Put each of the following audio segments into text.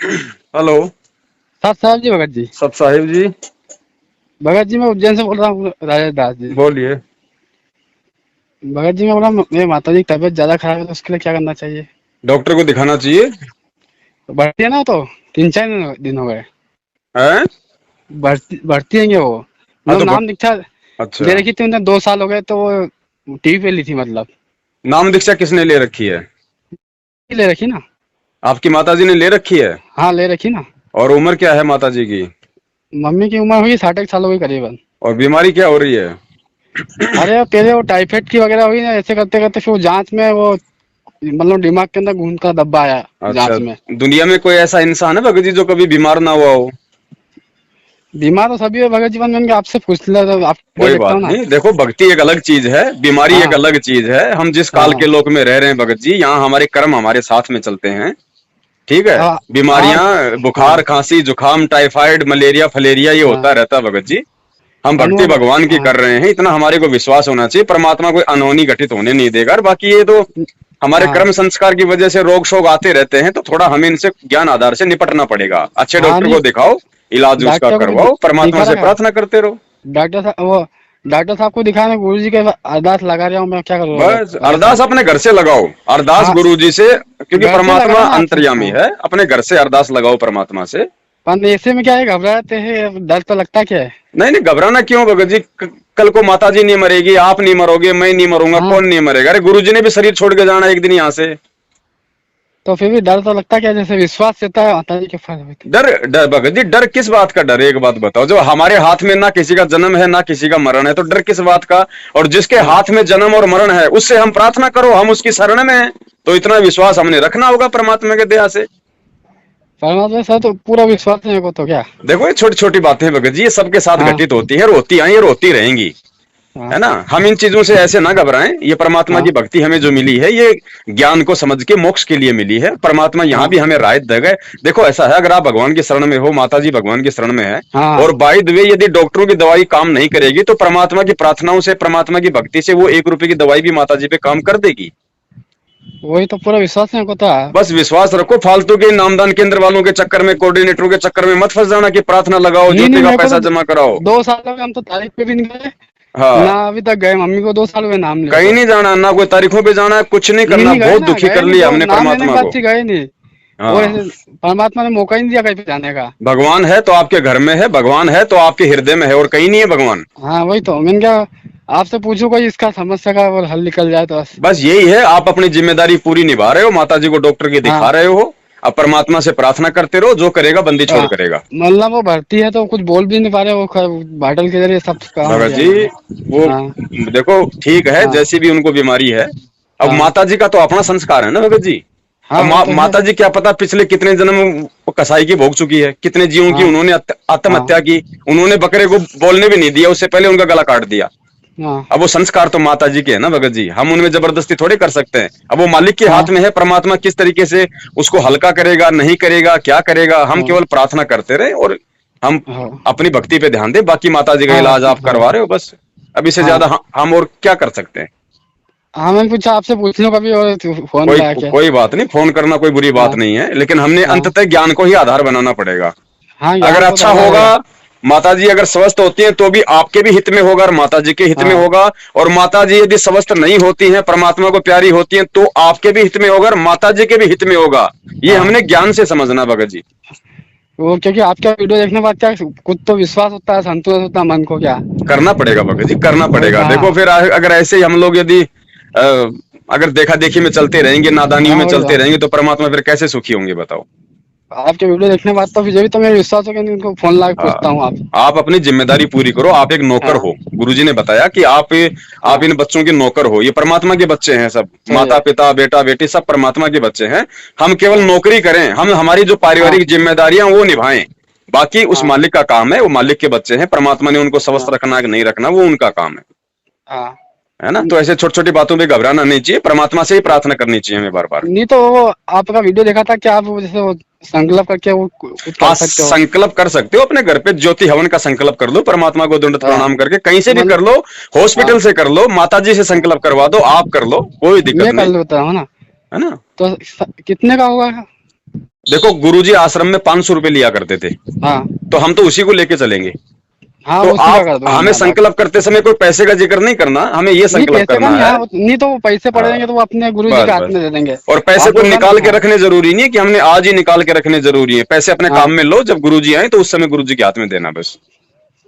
Hello. साहब साहब जी, भगत जी। सब साहिब जी। भगत जी, मैं उज्जैन से बोल रहा हूँ, राजेश दास जी। बोलिए। भगत जी, मैं बोला मेरी माता जी की तबीयत ज्यादा खराब है, तो उसके लिए क्या करना चाहिए? डॉक्टर को दिखाना चाहिए। तो बढ़ती है ना, तो 3-4 दिन हो गए। हैं? बढ़ती बढ़ती है वो, हाँ मतलब तो नाम दीक्षा अच्छा। ले रखी थी उन्हें, 2 साल हो गए, तो वो टीवी पे ली थी, मतलब नाम दीक्षा किसने ले रखी है? ले रखी ना। आपकी माताजी ने ले रखी है। हाँ, ले रखी ना। और उम्र क्या है माताजी की? मम्मी की उम्र हुई 60 साल हो गई करीबन। और बीमारी क्या हो रही है? अरे वो पहले वो टाइफाइड की वगैरह हुई ना, ऐसे करते करते फिर वो जांच में वो, मतलब दिमाग के अंदर खून का धब्बा आया अच्छा। जांच में। दुनिया में कोई ऐसा इंसान है भगत जी जो कभी बीमार ना हुआ हो? बीमार तो सभी है भगत जीवन में, आपसे पूछ लिया तो आप वीडियो कोई देखता बात हूँ ना। नहीं, देखो भक्ति एक अलग चीज है, बीमारी एक हाँ अलग चीज है। हम जिस काल के हाँ लोक में रह रहे हैं भगत जी, यहाँ हमारे कर्म हमारे साथ में चलते हैं। ठीक है। हाँ हाँ बीमारियां, बुखार, हाँ खांसी, जुकाम, टाइफाइड, मलेरिया, फलेरिया, ये हाँ। होता रहता है भगत जी। हम भक्ति अनुभव। भगवान की हाँ कर रहे हैं, इतना हमारे को विश्वास होना चाहिए। परमात्मा कोई अनहोनी घटित होने नहीं देगा। और बाकी ये तो हमारे हाँ कर्म संस्कार की वजह से रोग शोग आते रहते हैं, तो थोड़ा हमें इनसे ज्ञान आधार से निपटना पड़ेगा। अच्छे हाँ। डॉक्टर नहीं, को दिखाओ, इलाज उसका डॉक्टर को भी करवाओ, परमात्मा दिखा से रखा। प्रार्थना करते रहो। डॉक्टर साहब वो, डॉक्टर साहब को दिखाने गुरु जी के अरदास लगा रहा हूँ, मैं क्या करूँ बस भगत अरदास साहब? अपने घर से लगाओ। अरदास हाँ, गुरु जी से, क्योंकि घर से परमात्मा लगाना है आपसे। अंतर्यामी हाँ, है। अपने घर से अरदास लगाओ परमात्मा से। पर ऐसे में क्या है, घबराते हैं, डर तो लगता क्या है। नहीं नहीं, घबराना क्यों भगत जी? कल को माता जी नहीं मरेगी, आप नहीं मरोगे, मैं नहीं मरूंगा, हाँ, कौन नहीं मरेगा? अरे गुरु जी ने भी शरीर छोड़ के जाना एक दिन यहाँ से। तो फिर भी डर तो लगता क्या है, जैसे विश्वास रहता है माता जी के फल में। डर? डर भगत जी, डर किस बात का डर है? एक बात बताओ, जो हमारे हाथ में ना किसी का जन्म है ना किसी का मरण है, तो डर किस बात का? और जिसके हाँ, हाथ में जन्म और मरण है, उससे हम प्रार्थना करो, हम उसकी शरण में हैं। तो इतना विश्वास हमने रखना होगा परमात्मा के दया से। परमात्मा सर तो पूरा विश्वास है मेरे को, तो क्या। देखो ये छोटी छोटी बातें हैं भगत जी, ये सबके साथ हाँ घटित होती है और होती आई और होती रहेंगी। हाँ है ना? हम इन चीजों से ऐसे ना घबराएं। ये परमात्मा हाँ की भक्ति हमें जो मिली है, ये ज्ञान को समझ के मोक्ष के लिए मिली है। परमात्मा यहाँ हाँ भी हमें राहत दे गए। देखो ऐसा है, अगर आप भगवान की शरण में हो, माता जी भगवान की शरण में है, हाँ। और बाय द वे यदि डॉक्टरों की दवाई काम नहीं करेगी, तो परमात्मा की प्रार्थनाओं से, परमात्मा की भक्ति से वो 1 रुपए की दवाई भी माता जी पे काम कर देगी। वही तो पूरा विश्वास है मेरे को तो। बस विश्वास रखो। फालतू के नामदान केंद्र वालों के चक्कर में, कोऑर्डिनेटरों के चक्कर में मत फंस जाना कि प्रार्थना लगाओ, नहीं नहीं, ज्योति का मेरे को पैसा तो जमा कराओ। 2 साल हो गए, हम तो तारीख पे भी नहीं गए ना, हाँ। अभी तक गए। मम्मी को 2 साल हुए नाम लिए कहीं को। नहीं जाना, ना कोई तारीखों पे जाना है, कुछ नहीं नहीं करना। नहीं, गए बहुत ना, दुखी गए कर नहीं, लिया दो हमने नाम लेने के परमात्मा बाद को। से गए नहीं। वो हाँ। ऐसे परमात्मा ने मौका ही नहीं दिया कहीं पे जाने का। भगवान है तो आपके घर में है, भगवान है तो आपके हृदय में है, और कहीं नहीं है भगवान। हाँ, वही तो मैंने क्या, आपसे पूछू कोई इसका समस्या का और हल निकल जाए तो बस। बस यही है, आप अपनी जिम्मेदारी पूरी निभा रहे हो, माता जी को डॉक्टर की दिखा हाँ रहे हो। अब परमात्मा से प्रार्थना करते रहो, जो करेगा बंदी छोड़ हाँ, करेगा। मतलब वो भर्ती है तो कुछ बोल भी नहीं पा रहे, वो बाइटल के जरिए सब काम हो भगत गया जी, उन्होंने। वो हाँ देखो ठीक है, हाँ जैसी भी उनको बीमारी है। अब हाँ माता जी का तो अपना संस्कार है ना भगत जी। अब हाँ, वो तो है। माता जी क्या पता पिछले कितने जन्म वो कसाई की भोग चुकी है, कितने जीवों की हाँ उन्होंने हाँ आत्महत्या की। उन्होंने बकरे को बोलने भी नहीं दिया, उससे पहले उनका गला काट दिया। हाँ अब वो संस्कार तो माता जी के है ना भगत जी, हम उनमें जबरदस्ती थोड़े कर सकते हैं। अब वो मालिक के हाँ हाथ में है, परमात्मा किस तरीके से उसको हल्का करेगा, नहीं करेगा, क्या करेगा, हम हाँ केवल प्रार्थना करते रहे, और हम हाँ अपनी भक्ति पे ध्यान दें। बाकी माता जी का हाँ इलाज आप हाँ करवा रहे हो बस। अब इससे हाँ ज्यादा हम और क्या कर सकते हैं? हाँ, मैंने पूछा आपसे पूछ लो कभी, और फोन कोई लगा के। कोई बात नहीं, फोन करना कोई बुरी बात हाँ नहीं है, लेकिन हमने हाँ अंततः ज्ञान को ही आधार बनाना पड़ेगा। हाँ, अगर ज्ञान को तो अच्छा आधार होगा, है। माता जी अगर स्वस्थ होती हैं तो भी आपके भी हित में होगा और माता जी के हित में हाँ होगा। और माता जी यदि स्वस्थ नहीं होती हैं, परमात्मा को प्यारी होती हैं, तो आपके भी हित में होगा और माता जी के भी हित में होगा। ये हाँ, हमने ज्ञान से समझना भगत जी। वो क्योंकि आपका वीडियो देखने के बाद क्या कुछ तो विश्वास होता है, संतोष होता है मन को, क्या। करना पड़ेगा भगत जी, करना वही तो। पड़ेगा। देखो हाँ फिर अगर ऐसे ही हम लोग यदि अगर देखा देखी में चलते रहेंगे, नादानियों हाँ, में वही चलते तो। रहेंगे, तो परमात्मा फिर कैसे सुखी होंगे बताओ? आपके वीडियो देखने के बाद तो फिर भी तो मेरा विश्वास हो गया, नहीं उनको फोन लगा के पूछता हूँ आप। आप अपनी जिम्मेदारी पूरी करो, आप एक नौकर हाँ हो। गुरुजी ने बताया कि आप हाँ, इन बच्चों के नौकर हो। ये परमात्मा के बच्चे हैं सब, सही माता है। पिता बेटा बेटी सब परमात्मा के बच्चे हैं। हम केवल नौकरी करें, हम हमारी जो हाँ पारिवारिक जिम्मेदारियां वो निभाएं। बाकी उस हाँ मालिक का काम है, वो मालिक के बच्चे हैं। परमात्मा ने उनको स्वस्थ हाँ रखना है कि नहीं रखना, वो उनका काम हाँ है ना? तो ऐसे छोटी छोटी बातों पे घबराना नहीं चाहिए, परमात्मा से ही हाँ। प्रार्थना करनी चाहिए हमें बार बार। नहीं तो वो आपका वीडियो देखा था कि आप वो जैसे वो संकल्प करके वो कुछ कर हाँ, सकते हो। संकल्प कर सकते हो, अपने घर पे ज्योति हवन का संकल्प कर लो, परमात्मा को दंडवत हाँ प्रणाम करके कहीं से भी मतलब। कर लो। हाँ हॉस्पिटल से कर लो, माता जी से हाँ, संकल्प करवा दो, आप कर लो, कोई दिक्कत मैं कर नहीं। लेता हूँ ना। है ना? तो कितने का होगा? देखो गुरुजी आश्रम में 500 रुपए लिया करते थे, हाँ तो हम तो उसी को लेके चलेंगे। हाँ, तो उसी का आप कर दो हमें आप। संकल्प करते समय कोई पैसे का जिक्र नहीं करना, हमें ये नहीं संकल्प पैसे का करना नहीं, है। हाँ नहीं तो वो पैसे पड़े हाँ, रहेंगे तो वो अपने गुरु जी बस के हाथ बस। में दे देंगे। और पैसे आप को बोल रहे निकाल ना, के हाँ रखने जरूरी नहीं है कि हमने आज ही निकाल के रखने जरूरी है, पैसे अपने हाँ काम में लो, जब गुरुजी आए तो उस समय गुरुजी के हाथ में देना बस,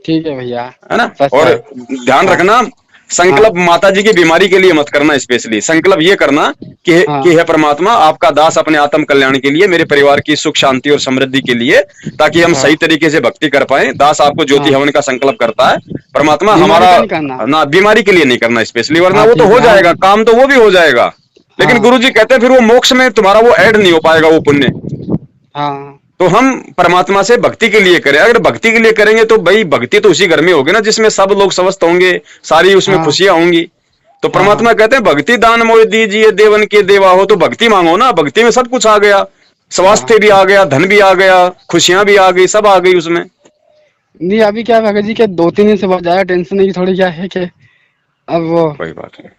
ठीक है भैया। है ना। सच और है। ध्यान हाँ रखना, हाँ संकल्प माता जी की बीमारी के लिए मत करना, स्पेशली संकल्प ये करना कि हाँ हे परमात्मा, आपका दास अपने आत्म कल्याण के लिए, मेरे परिवार की सुख शांति और समृद्धि के लिए, ताकि हम हाँ सही तरीके से भक्ति कर पाए। दास आपको ज्योति हाँ, हवन का संकल्प करता है, परमात्मा बीमारी हमारा का नहीं करना। ना बीमारी के लिए नहीं करना स्पेशली, वरना हाँ वो तो ठीक हो है, हाँ जाएगा, काम तो वो भी हो जाएगा। लेकिन हाँ गुरुजी कहते हैं फिर वो मोक्ष में तुम्हारा वो ऐड नहीं हो पाएगा वो पुण्य। हाँ तो हम परमात्मा से भक्ति के लिए करें, अगर भक्ति के लिए करेंगे तो भाई भक्ति तो उसी घर में होगी ना जिसमें सब लोग स्वस्थ होंगे, सारी उसमें हाँ खुशियां होंगी। तो हाँ हाँ परमात्मा कहते हैं भक्ति दान मोह दीजिए देवन के देवा हो, तो भक्ति मांगो ना, भक्ति में सब कुछ आ गया, हाँ। स्वास्थ्य भी आ गया, धन भी आ गया, खुशियां भी आ गई, सब आ गई उसमें। नहीं अभी क्या भगत जी के 2-3 दिन से बहुत ज्यादा टेंशन है कि थोड़ी क्या है कि अब वो, कोई बात नहीं,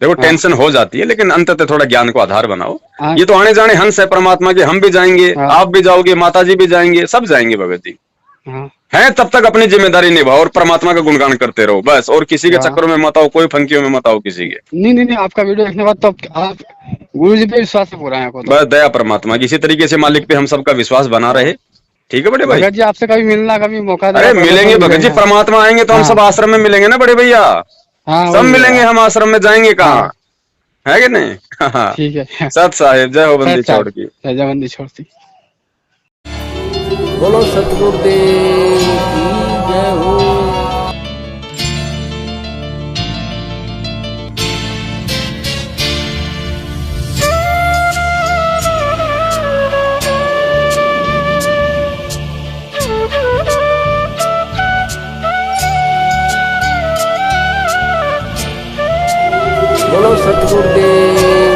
देखो हाँ टेंशन हो जाती है, लेकिन अंततः थोड़ा ज्ञान को आधार बनाओ। हाँ ये तो आने जाने हंस है परमात्मा के, हम भी जाएंगे, हाँ आप भी जाओगे, माता जी भी जाएंगे, सब जाएंगे भगत जी हाँ हैं। तब तक अपनी जिम्मेदारी निभाओ और परमात्मा का गुणगान करते रहो बस, और किसी के हाँ। चक्करों में मत आओ, कोई फंकियों में मत आओ किसी के। नहीं नहीं नहीं, आपका वीडियो देखने के बाद तो आप गुरु जी पे विश्वास है पूरा यहाँ को तो। बस दया परमात्मा की, इसी तरीके से मालिक पे हम सबका विश्वास बना रहे। ठीक है बड़े भाई। भगत जी आपसे कभी मिलना, कभी मौका देगा अरे तो मिलेंगे अवश्य भगत जी, मिलेंगे। परमात्मा आएंगे तो हम हाँ सब आश्रम में मिलेंगे ना बड़े भैया, हाँ सब वही मिलेंगे भैया। हम आश्रम में, जाएंगे हाँ कहाँ, है कि नहीं। हाँ, ठीक है। सत साहिब, जय हो बंदी सच साहब, छोड़ की। जयबंदी छोड़ती। बोलो सतगुरुदेव की जय हो। बोलो सतगुरुदेव